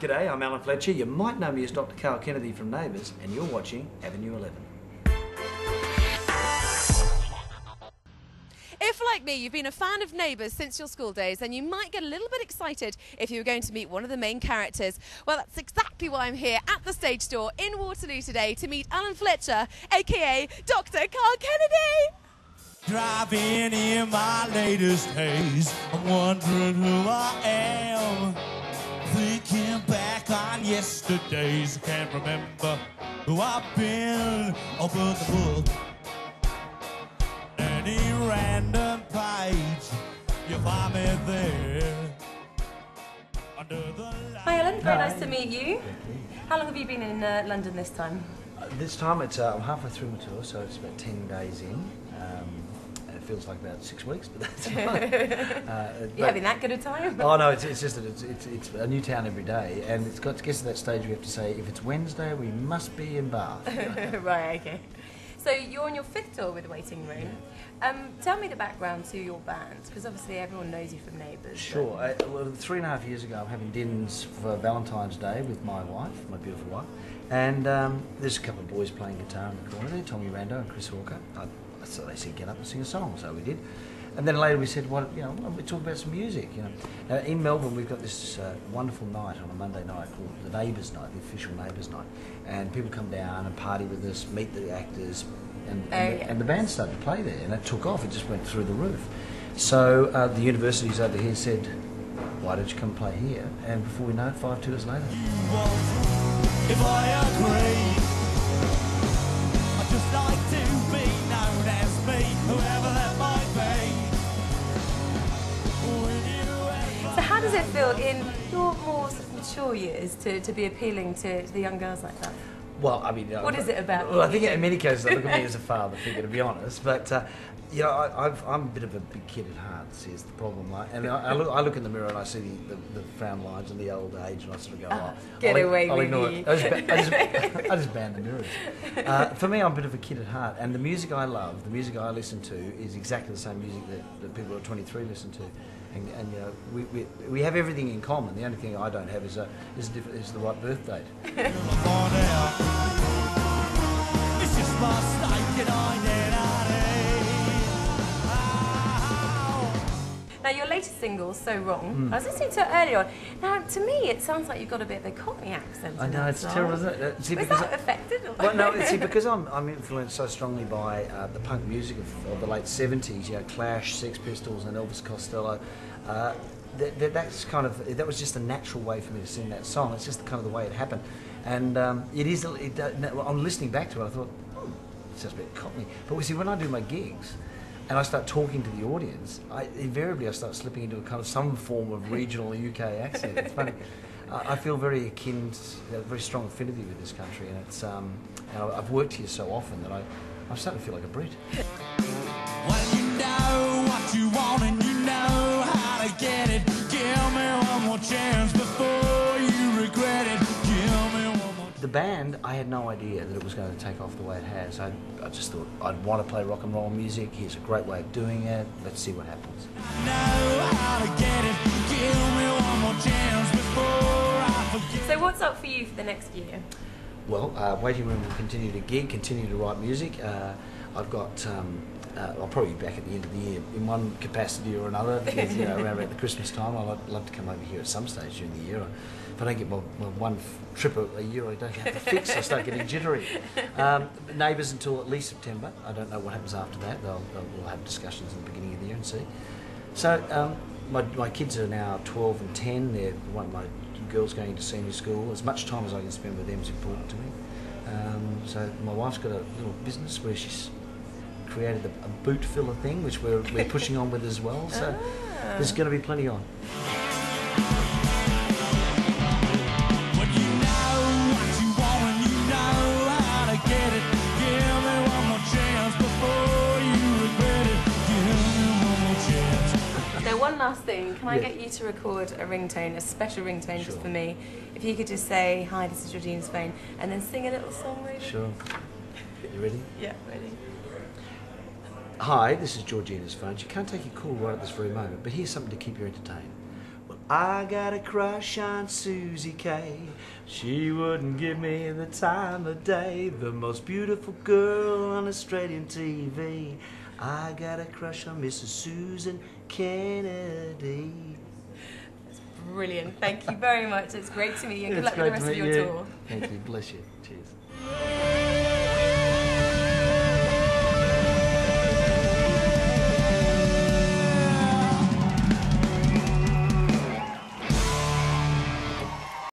G'day, I'm Alan Fletcher. You might know me as Dr. Carl Kennedy from Neighbours, and you're watching Avenue 11. If, like me, you've been a fan of Neighbours since your school days, then you might get a little bit excited if you were going to meet one of the main characters. Well, that's exactly why I'm here at the Stage Door in Waterloo today to meet Alan Fletcher, aka Dr. Carl Kennedy. Driving in my latest haze, I'm wondering who I am. Thinking back on yesterdays, I can't remember who I've been. Open the book, any random page, you find me there. Under the light. Hi Alan, very nice to meet you. How long have you been in London this time? This time it's I'm halfway through my tour, so it's about 10 days in. And it feels like about 6 weeks, but that's fine. You having that good a time? Oh no, it's just that it's a new town every day, and it's got to get to that stage we have to say, if it's Wednesday, we must be in Bath. Right, okay. So you're on your 5th tour with Waiting Room. Tell me the background to your band, because obviously everyone knows you from Neighbours. Sure. Well, 3.5 years ago, I'm having dinners for Valentine's Day with my wife, my beautiful wife, and there's a couple of boys playing guitar in the corner there, Tommy Rando and Chris Walker. So they said, get up and sing a song, so we did. And then later we said, well, you know, we talk about some music, you know. Now, in Melbourne, we've got this wonderful night on a Monday night called the Neighbours Night, the official Neighbours Night. And people come down and party with us, meet the actors, and the band started to play there, and it took off. It just went through the roof. So the universities over here said, why don't you come play here? And before we know it, 5 tours later. If I agree, I'd just like to be known as me, whoever that might be. So how does it feel in your more sort of mature years to be appealing to the young girls like that? Well, I mean... what is it about? Well, I think in many cases they look at me as a father figure, to be honest. But, you know, I'm a bit of a big kid at heart, is the problem. And I look in the mirror and I see the frown lines and the old age, and I sort of go, oh, get away with you. I just ban the mirrors. For me, I'm a bit of a kid at heart. And the music I love, the music I listen to, is exactly the same music that people at 23 listen to. And you know, we have everything in common. The only thing I don't have is the right birth date. It's just my state Now, your latest single, So Wrong, I was listening to it earlier on. Now, to me, it sounds like you've got a bit of a Cockney accent. I know, it's terrible, isn't it? Was that affected? Or? Well, no, see, because I'm influenced so strongly by the punk music of the late 70s, you know, Clash, Sex Pistols and Elvis Costello. That's kind of, that was just a natural way for me to sing that song. It's just kind of the way it happened. And I'm listening back to it, I thought, it's just a bit Cockney. But we see, when I do my gigs, and I start talking to the audience, invariably I start slipping into a kind of some form of regional UK accent. It's funny. I feel very akin, a very strong affinity with this country, and it's I've worked here so often that I'm starting to feel like a Brit. Well, you know what you want and you know how to get it. Give me one more chance before you regret it. Give me one more. The band, I had no idea that it was going to take off the way it has. I just thought I'd want to play rock and roll music. Here's a great way of doing it. Let's see what happens. I know how to get it. Give me one more chance before I forget. So what's up for you for the next year? Well, Waiting Room will continue to gig, continue to write music. I've got, I'll probably be back at the end of the year in one capacity or another. Because, you know, around about the Christmas time, I'd love to come over here at some stage during the year. If I don't get my one trip a year, I don't have to fix. I start getting jittery. Neighbours until at least September. I don't know what happens after that. We'll have discussions in the beginning of the year and see. So my kids are now 12 and 10. My girls going to senior school. As much time as I can spend with them is important to me. So my wife's got a little business where she's created a boot filler thing, which we're pushing on with as well. So there's going to be plenty on. One last thing, can I get you to record a ringtone, a special ringtone just for me? If you could just say, hi, this is Georgina's phone, and then sing a little song, maybe? Sure. You ready? Yeah, ready. Hi, this is Georgina's phone. She can't take your call right at this very moment, but here's something to keep you entertained. Well, I got a crush on Susie K. She wouldn't give me the time of day. The most beautiful girl on Australian TV. I got a crush on Mrs. Susan Kennedy. That's brilliant. Thank you very much. It's great to meet you. And good It's luck with the great rest to of meet your you. tour. Thank you. Bless you. Cheers.